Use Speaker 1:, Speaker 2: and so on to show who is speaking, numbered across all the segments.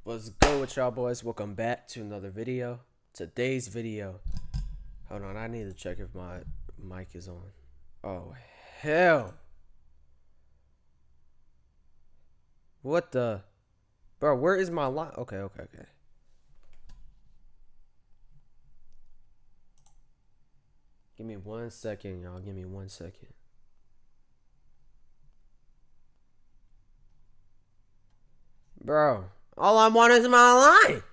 Speaker 1: What's good with y'all boys? Welcome back to another video. Today's video. Hold on, I need to check if my mic is on. Oh, hell. What the? Bro, where is my line? Okay. Give me 1 second, y'all. Give me 1 second. Bro, all I want is my line.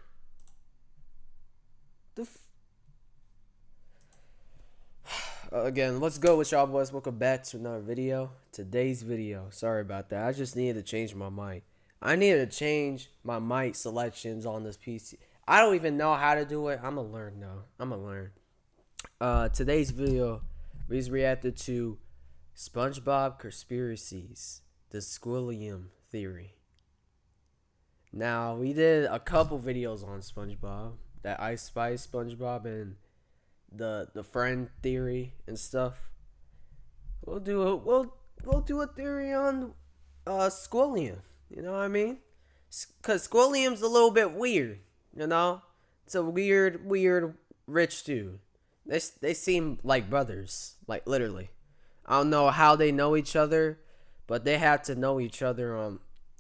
Speaker 1: Again, let's go with y'all boys. Welcome back to another video. Today's video. Sorry about that. I just needed to change my mic. I needed to change my mic selections on this PC. I don't even know how to do it. I'm gonna learn though. I'm gonna learn. Today's video, we reacted to SpongeBob Conspiracies, the Squilliam theory. Now, we did a couple videos on SpongeBob, that Ice Spice SpongeBob and the friend theory and stuff. We'll do a theory on Squilliam, you know what I mean? Cause Squilliam's a little bit weird, you know? It's a weird rich dude. They seem like brothers, like literally. I don't know how they know each other, but they have to know each other on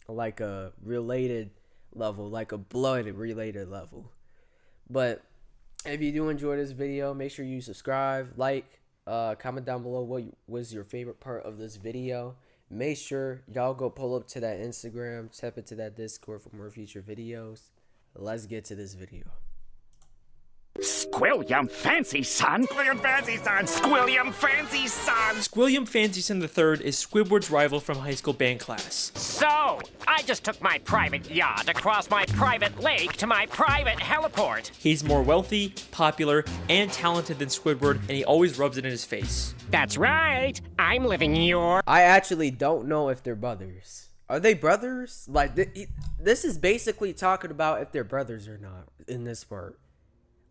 Speaker 1: like a related level, like a blood related level. But if you do enjoy this video, make sure you subscribe, like, comment down below what was your favorite part of this video. Make sure y'all go pull up to that Instagram, tap into that Discord for more future videos. Let's get to this video.
Speaker 2: Squilliam Fancy Son! Squilliam Fancy Son! Squilliam Fancy Son!
Speaker 3: Squilliam Fancy Son III is Squidward's rival from high school band class.
Speaker 2: So, I just took my private yacht across my private lake to my private heliport.
Speaker 3: He's more wealthy, popular, and talented than Squidward, and he always rubs it in his face.
Speaker 2: That's right! I'm living your...
Speaker 1: I actually don't know if they're brothers. Are they brothers? Like, this is basically talking about if they're brothers or not in this part.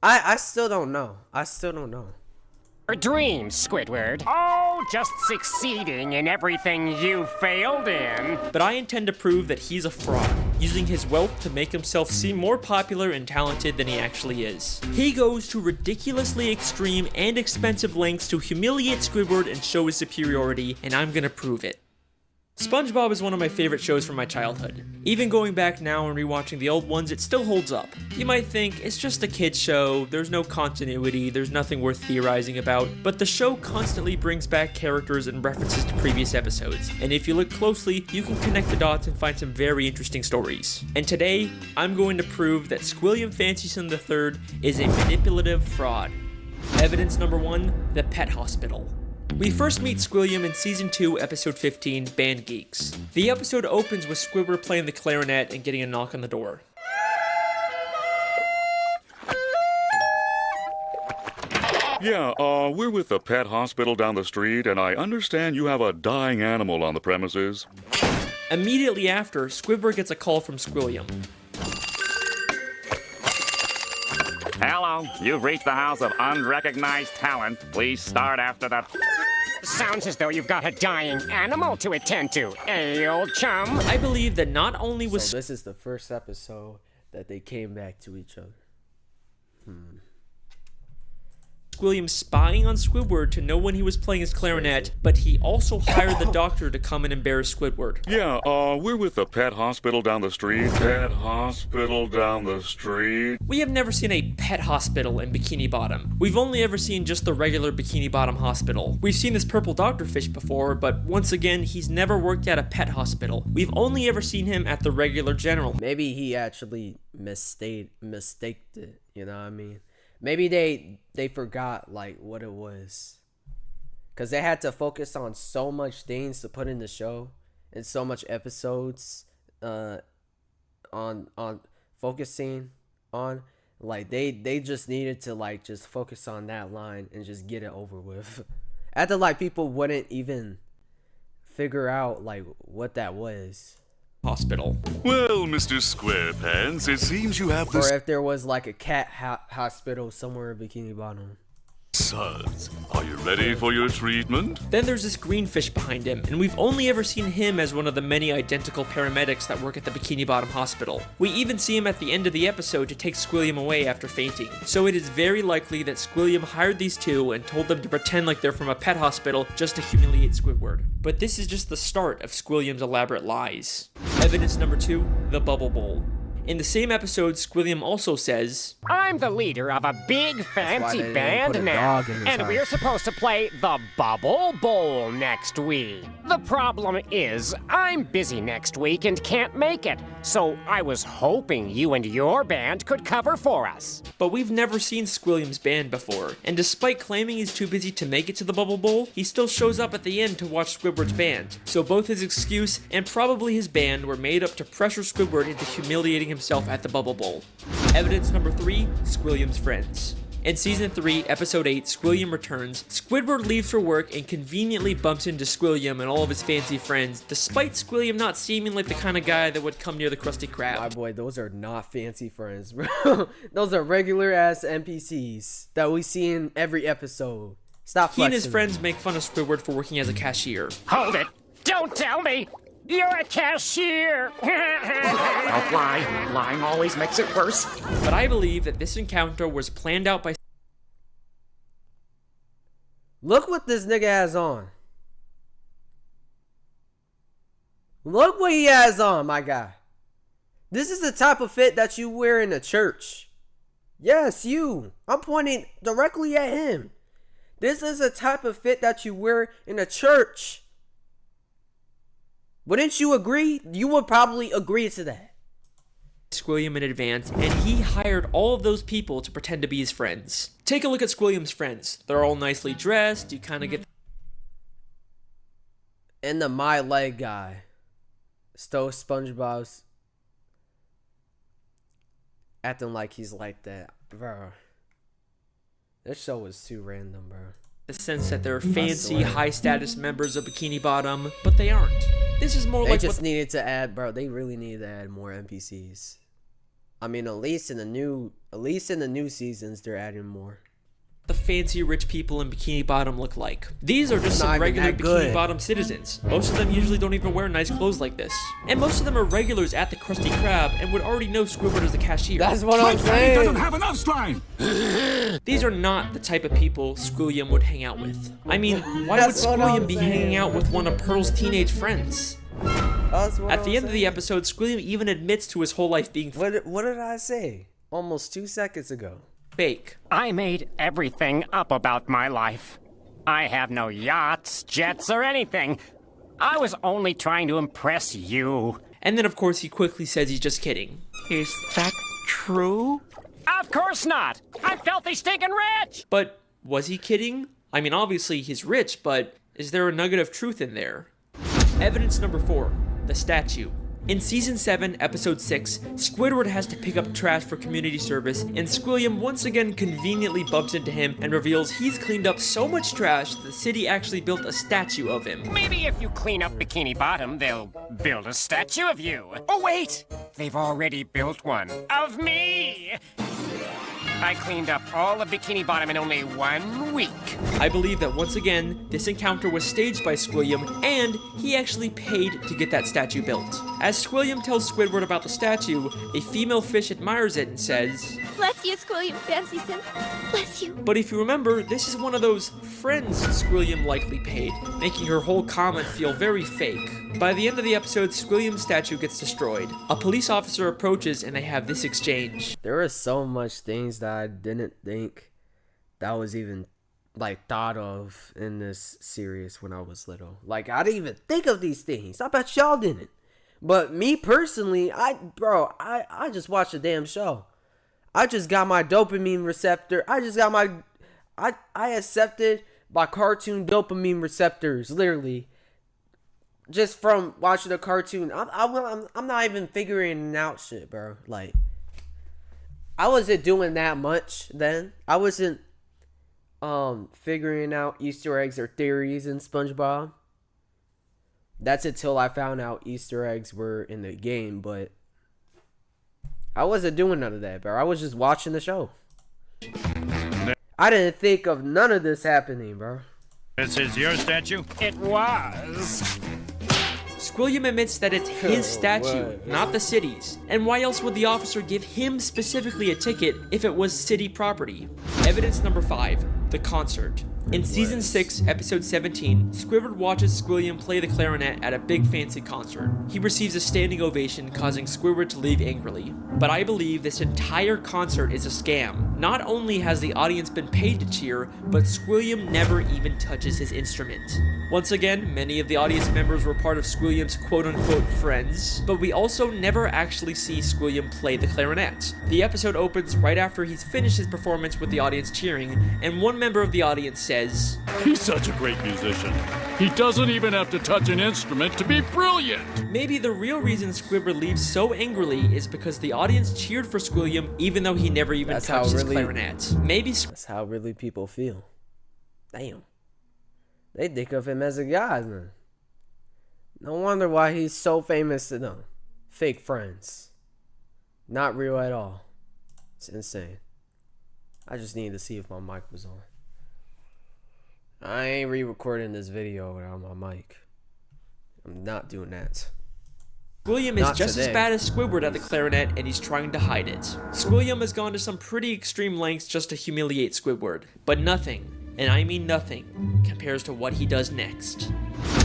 Speaker 1: I still don't know.
Speaker 2: dreams, Squidward. Oh, just succeeding in everything you failed in.
Speaker 3: But I intend to prove that he's a fraud, using his wealth to make himself seem more popular and talented than he actually is. He goes to ridiculously extreme and expensive lengths to humiliate Squidward and show his superiority, and I'm gonna prove it. SpongeBob is one of my favorite shows from my childhood. Even going back now and rewatching the old ones, it still holds up. You might think, it's just a kid's show, there's no continuity, there's nothing worth theorizing about, but the show constantly brings back characters and references to previous episodes, and if you look closely, you can connect the dots and find some very interesting stories. And today, I'm going to prove that Squilliam Fancy Son III is a manipulative fraud. Evidence number 1, the pet hospital. We first meet Squilliam in Season 2, Episode 15, Band Geeks. The episode opens with Squidward playing the clarinet and getting a knock on the door.
Speaker 4: Yeah, we're with the pet hospital down the street, and I understand you have a dying animal on the premises.
Speaker 3: Immediately after, Squidward gets a call from Squilliam.
Speaker 2: Hello, you've reached the house of unrecognized talent. Please start after the... Sounds as though you've got a dying animal to attend to, eh, old chum?
Speaker 3: I believe that not only was...
Speaker 1: So this is the first episode that they came back to each other.
Speaker 3: Squilliam spying on Squidward to know when he was playing his clarinet, but he also hired the doctor to come and embarrass Squidward.
Speaker 4: Yeah, we're with the pet hospital down the street. Pet hospital down the street.
Speaker 3: We have never seen a pet hospital in Bikini Bottom. We've only ever seen just the regular Bikini Bottom hospital. We've seen this purple doctorfish before, but once again, he's never worked at a pet hospital. We've only ever seen him at the regular general.
Speaker 1: Maybe he actually mistaked it, you know what I mean? Maybe they forgot like what it was, because they had to focus on so much things to put in the show and so much episodes on focusing on, like they just needed to like just focus on that line and just get it over with. After like people wouldn't even figure out like what that was.
Speaker 3: Hospital.
Speaker 4: Well, Mr. Squarepants, it seems you have this
Speaker 1: Or if there was like a cat hospital somewhere in Bikini Bottom.
Speaker 4: suds. Are you ready for your treatment?
Speaker 3: Then there's this green fish behind him, and we've only ever seen him as one of the many identical paramedics that work at the Bikini Bottom Hospital. We even see him at the end of the episode to take Squilliam away after fainting. So it is very likely that Squilliam hired these two and told them to pretend like they're from a pet hospital just to humiliate Squidward. But this is just the start of Squilliam's elaborate lies. Evidence number 2, the Bubble Bowl. In the same episode, Squilliam also says,
Speaker 2: I'm the leader of a big fancy
Speaker 1: they didn't
Speaker 2: band
Speaker 1: put a
Speaker 2: now,
Speaker 1: dog in his
Speaker 2: and
Speaker 1: house.
Speaker 2: we're supposed to play the Bubble Bowl next week. The problem is, I'm busy next week and can't make it, so I was hoping you and your band could cover for us.
Speaker 3: but we've never seen Squilliam's band before, and despite claiming he's too busy to make it to the Bubble Bowl, he still shows up at the end to watch Squidward's band. So both his excuse and probably his band were made up to pressure Squidward into humiliating himself at the Bubble Bowl. Evidence number 3, Squilliam's friends. In Season 3, Episode 8, Squilliam returns. Squidward leaves for work and conveniently bumps into Squilliam and all of his fancy friends, despite Squilliam not seeming like the kind of guy that would come near the Krusty Krab.
Speaker 1: My boy, those are not fancy friends, bro. Those are regular ass NPCs that we see in every episode. Stop flexing.
Speaker 3: He and his friends make fun of Squidward for working as a cashier.
Speaker 2: Hold it! Don't tell me! You're a cashier! Don't lie. Lying always makes it worse.
Speaker 3: But I believe that this encounter was planned out by
Speaker 1: Look what this nigga has on. Look what he has on, my guy. This is the type of fit that you wear in a church. Yes, you. I'm pointing directly at him. This is a type of fit that you wear in a church. Wouldn't you agree? You would probably agree to that.
Speaker 3: Squilliam in advance, and he hired all of those people to pretend to be his friends. Take a look at Squilliam's friends. They're all nicely dressed. You kind of get
Speaker 1: And the my leg guy stole SpongeBob's acting like he's like that, bro. This show was too random, bro.
Speaker 3: the sense that they're fancy, high-status members of Bikini Bottom, but they aren't. This is more
Speaker 1: They
Speaker 3: like
Speaker 1: just
Speaker 3: what
Speaker 1: needed to add, bro. They really needed to add more NPCs. I mean, at least in the new seasons, they're adding more.
Speaker 3: the fancy rich people in Bikini Bottom look like. These are just
Speaker 1: Not
Speaker 3: some
Speaker 1: even
Speaker 3: regular
Speaker 1: that
Speaker 3: Bikini
Speaker 1: good.
Speaker 3: Bottom citizens. Most of them usually don't even wear nice clothes like this. And most of them are regulars at the Krusty Krab and would already know Squidward as the cashier.
Speaker 1: That's what I'm saying.
Speaker 4: have enough slime.
Speaker 3: These are not the type of people Squilliam would hang out with. I mean, why would
Speaker 1: That's what I'm
Speaker 3: Squilliam be
Speaker 1: saying.
Speaker 3: hanging out with one of Pearl's teenage friends?
Speaker 1: That's what
Speaker 3: At the
Speaker 1: I'm
Speaker 3: end of the
Speaker 1: saying.
Speaker 3: episode, Squilliam even admits to his whole life being
Speaker 1: What did I say? Almost 2 seconds ago.
Speaker 3: fake.
Speaker 2: I made everything up about my life. I have no yachts, jets, or anything. I was only trying to impress you.
Speaker 3: And then, of course, he quickly says he's just kidding.
Speaker 2: Is that true? Of course not! I'm filthy stinking rich!
Speaker 3: But was he kidding? I mean, obviously he's rich, but is there a nugget of truth in there? Evidence number 4, the statue. In Season 7, Episode 6, Squidward has to pick up trash for community service, and Squilliam once again conveniently bumps into him and reveals he's cleaned up so much trash that the city actually built a statue of him.
Speaker 2: Maybe if you clean up Bikini Bottom, they'll build a statue of you. Oh, wait! They've already built one. Of me! I cleaned up all of Bikini Bottom in only 1 week.
Speaker 3: I believe that once again, this encounter was staged by Squilliam, and he actually paid to get that statue built. As Squilliam tells Squidward about the statue, a female fish admires it and says,
Speaker 5: Bless you, Squilliam Fancy Sim. Bless you.
Speaker 3: but if you remember, this is one of those friends Squilliam likely paid, making her whole comment feel very fake. By the end of the episode, Squilliam's statue gets destroyed. A police officer approaches and they have this exchange.
Speaker 1: There are so much things that I didn't think that was even like thought of in this series when I was little. Like I didn't even think of these things. I bet y'all didn't. But me personally, I just watched a damn show. I just got my dopamine receptor. I accepted my cartoon dopamine receptors literally just from watching a cartoon. I'm not even figuring out shit, bro. Like I wasn't doing that much then. I wasn't figuring out Easter eggs or theories in SpongeBob. That's until I found out Easter eggs were in the game, but I wasn't doing none of that, bro. I was just watching the show. I didn't think of none of this happening, bro.
Speaker 6: This is your statue?
Speaker 2: It was.
Speaker 3: Squilliam admits that it's his statue,
Speaker 1: What?
Speaker 3: not the city's. And why else would the officer give him specifically a ticket if it was city property? Evidence number 5, the concert. In season 6, episode 17, Squidward watches Squilliam play the clarinet at a big fancy concert. He receives a standing ovation, causing Squidward to leave angrily. But I believe this entire concert is a scam. Not only has the audience been paid to cheer, but Squilliam never even touches his instrument. Once again, many of the audience members were part of Squilliam's quote-unquote friends, but we also never actually see Squilliam play the clarinet. The episode opens right after he's finished his performance with the audience cheering, and one member of the audience says,
Speaker 6: He's such a great musician. He doesn't even have to touch an instrument to be brilliant.
Speaker 3: maybe the real reason Squidward leaves so angrily is because the audience cheered for Squilliam even though he never even
Speaker 1: That's how
Speaker 3: touched his
Speaker 1: really-
Speaker 3: clarinet. Maybe
Speaker 1: That's how really people feel. Damn. They think of him as a god, man. No wonder why he's so famous to them. Fake friends. Not real at all. It's insane. I just needed to see if my mic was on. I ain't re-recording this video without my mic. I'm not doing that.
Speaker 3: Squilliam is
Speaker 1: Not
Speaker 3: just as
Speaker 1: today.
Speaker 3: bad as Squidward at the clarinet, and he's trying to hide it. Squilliam has gone to some pretty extreme lengths just to humiliate Squidward, but nothing, and I mean nothing, compares to what he does next.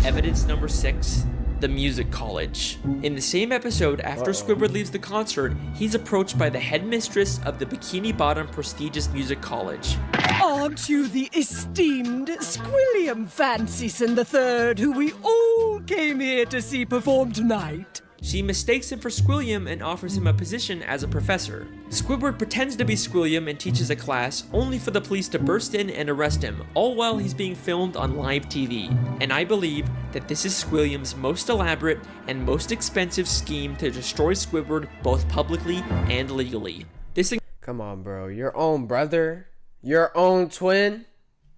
Speaker 3: Evidence number 6, the music college. In the same episode, after Squidward leaves the concert, he's approached by the headmistress of the Bikini Bottom prestigious music college.
Speaker 7: Aren't you the esteemed Squilliam Fancyson III, who we all came here to see perform tonight?
Speaker 3: She mistakes him for Squilliam and offers him a position as a professor. Squidward pretends to be Squilliam and teaches a class, only for the police to burst in and arrest him, all while he's being filmed on live TV. And I believe that this is Squilliam's most elaborate and most expensive scheme to destroy Squidward both publicly and legally. This
Speaker 1: Come on, bro. Your own brother? Your own twin?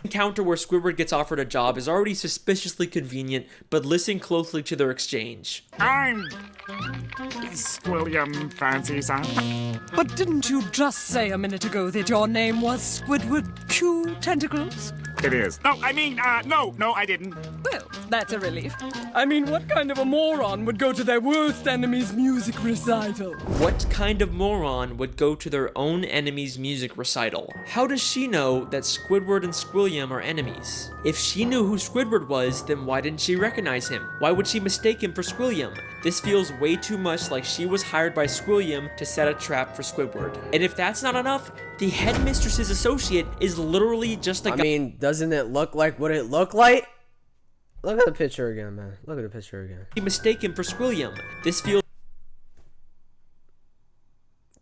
Speaker 3: encounter where Squidward gets offered a job is already suspiciously convenient, but listen closely to their exchange.
Speaker 2: I'm Squilliam Fancy Son.
Speaker 7: But didn't you just say a minute ago that your name was Squidward Q Tentacles?
Speaker 2: It is. No, I mean, no, I didn't.
Speaker 7: Well, that's a relief. I mean, what kind of a moron would go to their worst enemy's music recital?
Speaker 3: What kind of moron would go to their own enemy's music recital? How does she know that Squidward and Squilliam are enemies? If she knew who Squidward was, then why didn't she recognize him? Why would she mistake him for Squilliam? This feels way too much like she was hired by Squilliam to set a trap for Squidward. And if that's not enough, the headmistress's associate is literally just a guy.
Speaker 1: I mean, doesn't it look like what it looked like? Look at the picture again, man. Look at the picture again.
Speaker 3: Mistake him for Squilliam. This feels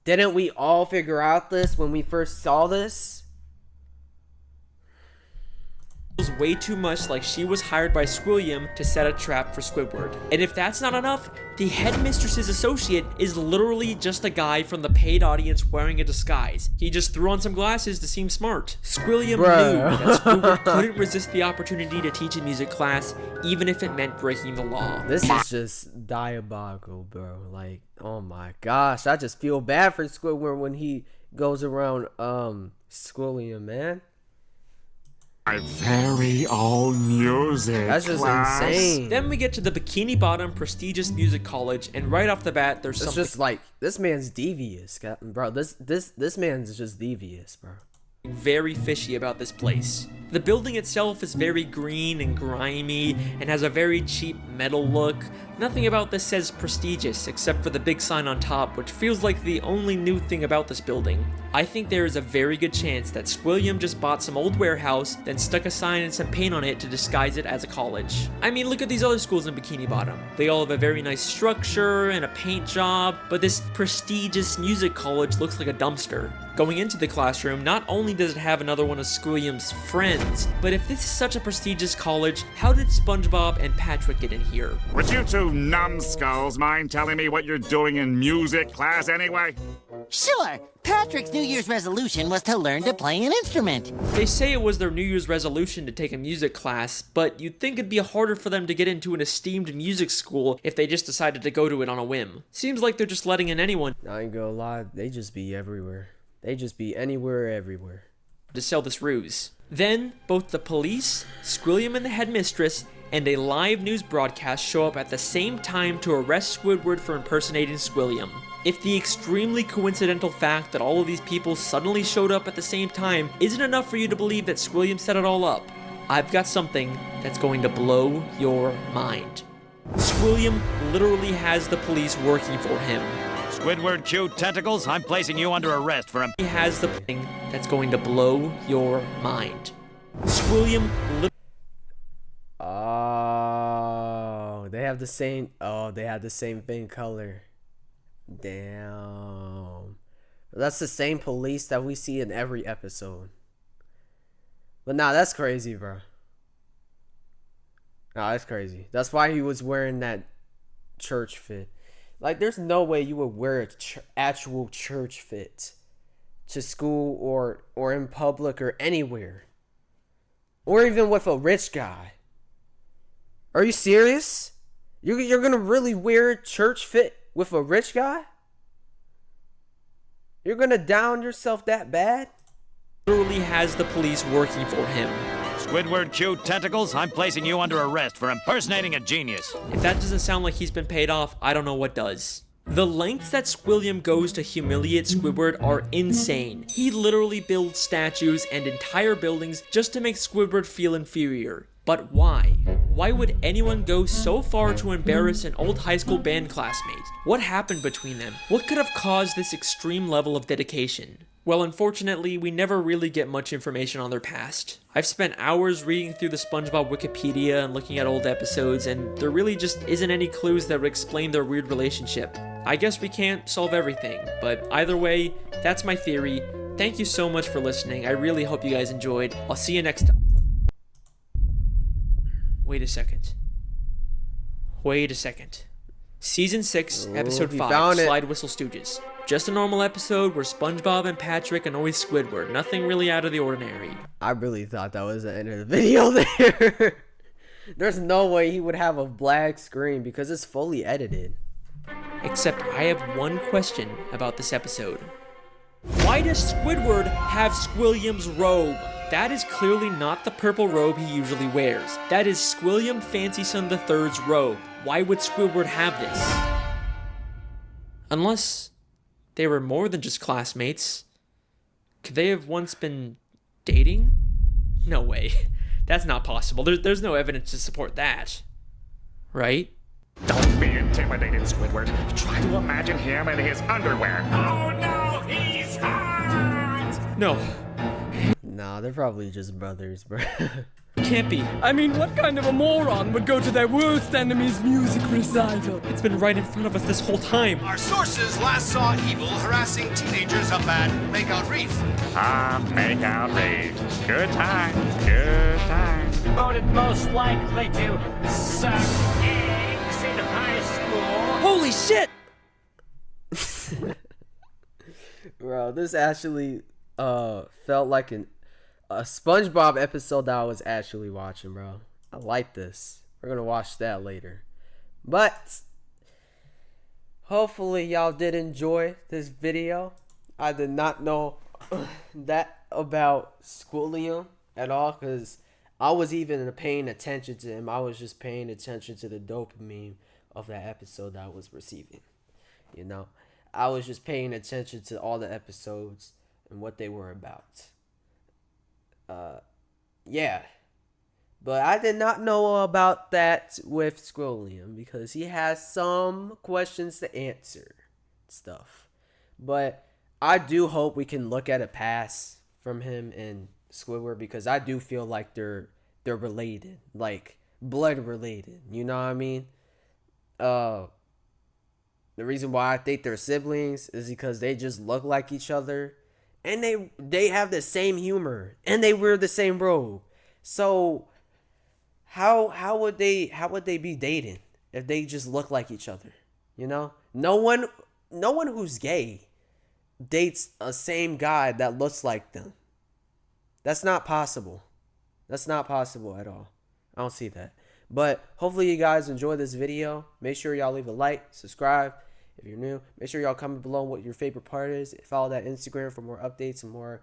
Speaker 1: Didn't we all figure out this when we first saw this?
Speaker 3: way too much like she was hired by Squilliam to set a trap for Squidward. And if that's not enough, the headmistress's associate is literally just a guy from the paid audience wearing a disguise. He just threw on some glasses to seem smart. Squilliam
Speaker 1: Bruh.
Speaker 3: knew that Squidward couldn't resist the opportunity to teach a music class, even if it meant breaking the law.
Speaker 1: This is just diabolical, bro. Like, oh my gosh. I just feel bad for Squidward when he goes around Squilliam, man.
Speaker 2: My very own music
Speaker 1: That's just
Speaker 2: class.
Speaker 1: insane.
Speaker 3: Then we get to the Bikini Bottom prestigious music college, and right off the bat, there's
Speaker 1: It's
Speaker 3: something
Speaker 1: just like, this man's devious, bro. This man's just devious, bro.
Speaker 3: very fishy about this place. The building itself is very green and grimy and has a very cheap metal look. Nothing about this says prestigious except for the big sign on top, which feels like the only new thing about this building. I think there is a very good chance that Squilliam just bought some old warehouse, then stuck a sign and some paint on it to disguise it as a college. I mean, look at these other schools in Bikini Bottom. They all have a very nice structure and a paint job, but this prestigious music college looks like a dumpster. Going into the classroom, not only does it have another one of Squilliam's friends, but if this is such a prestigious college, how did SpongeBob and Patrick get in here?
Speaker 2: Would you two numbskulls mind telling me what you're doing in music class anyway?
Speaker 8: Sure. Patrick's New Year's resolution was to learn to play an instrument.
Speaker 3: They say it was their New Year's resolution to take a music class, but you'd think it'd be harder for them to get into an esteemed music school if they just decided to go to it on a whim. Seems like they're just letting in anyone.
Speaker 1: I ain't gonna lie, they just be everywhere. They just be anywhere, everywhere.
Speaker 3: to sell this ruse. Then, both the police, Squilliam and the headmistress, and a live news broadcast show up at the same time to arrest Squidward for impersonating Squilliam. If the extremely coincidental fact that all of these people suddenly showed up at the same time isn't enough for you to believe that Squilliam set it all up, I've got something that's going to blow your mind. Squilliam literally has the police working for him.
Speaker 9: Squidward chew tentacles, I'm placing you under arrest for him.
Speaker 3: He has the thing that's going to blow your mind. Squilliam
Speaker 1: Oh, they have the same. Oh, they have the same thing color. Damn. That's the same police that we see in every episode. But nah, that's crazy, bro. Nah, that's crazy. That's why he was wearing that church fit. Like, there's no way you would wear a actual church fit to school or in public or anywhere. Or even with a rich guy. Are you serious? You're gonna really wear a church fit with a rich guy? You're gonna down yourself that bad?
Speaker 3: literally has the police working for him.
Speaker 9: Squidward chew tentacles, I'm placing you under arrest for impersonating a genius.
Speaker 3: If that doesn't sound like he's been paid off, I don't know what does. The lengths that Squilliam goes to humiliate Squidward are insane. He literally builds statues and entire buildings just to make Squidward feel inferior. But why? Why would anyone go so far to embarrass an old high school band classmate? What happened between them? What could have caused this extreme level of dedication? Well, unfortunately, we never really get much information on their past. I've spent hours reading through the SpongeBob Wikipedia and looking at old episodes, and there really just isn't any clues that would explain their weird relationship. I guess we can't solve everything, but either way, that's my theory. Thank you so much for listening. I really hope you guys enjoyed. I'll see you next time. Wait a second. Season 6, Episode 5, Slide Whistle Stooges. Just a normal episode where SpongeBob and Patrick annoy Squidward. Nothing really out of the ordinary.
Speaker 1: I really thought that was the end of the video there. There's no way he would have a black screen because it's fully edited.
Speaker 3: Except I have one question about this episode. Why does Squidward have Squilliam's robe? That is clearly not the purple robe he usually wears. That is Squilliam Fancyson III's robe. Why would Squidward have this? Unless they were more than just classmates. Could they have once been dating? No way. That's not possible. There's no evidence to support that. Right?
Speaker 2: Don't be intimidated, Squidward. Try to imagine him in his underwear. Oh no, he's hot!
Speaker 3: No.
Speaker 1: Nah, they're probably just brothers, bro.
Speaker 3: Can't be.
Speaker 7: I mean, what kind of a moron would go to their worst enemy's music recital?
Speaker 3: It's been right in front of us this whole time.
Speaker 10: Our sources last saw Evil harassing teenagers up at Makeout Reef.
Speaker 2: Makeout Reef. Good times, good times.
Speaker 11: Voted most likely to suck eggs in high school.
Speaker 3: Holy shit!
Speaker 1: Bro, this actually felt like a SpongeBob episode that I was actually watching, bro. I like this. We're gonna watch that later. But hopefully y'all did enjoy this video. I did not know that about Squilliam at all, because I was even paying attention to him. I was just paying attention to the dopamine of that episode that I was receiving. You know, I was just paying attention to all the episodes and what they were about. Yeah, but I did not know about that with Squilliam because he has some questions to answer stuff. But I do hope we can look at a pass from him and Squidward, because I do feel like they're related, like blood related. You know what I mean? The reason why I think they're siblings is because they just look like each other. And they have the same humor, and they wear the same robe. So how would they be dating if they just look like each other? You know, no one who's gay dates a same guy that looks like them. That's not possible. That's not possible at all. I don't see that. But hopefully you guys enjoy this video. Make sure y'all leave a like, subscribe. If you're new, make sure y'all comment below what your favorite part is. Follow that Instagram for more updates and more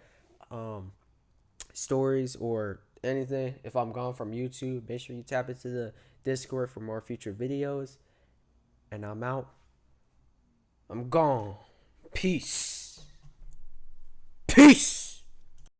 Speaker 1: stories or anything, if I'm gone from YouTube, make sure you tap into the Discord for more future videos. And I'm out. I'm gone. Peace. Peace.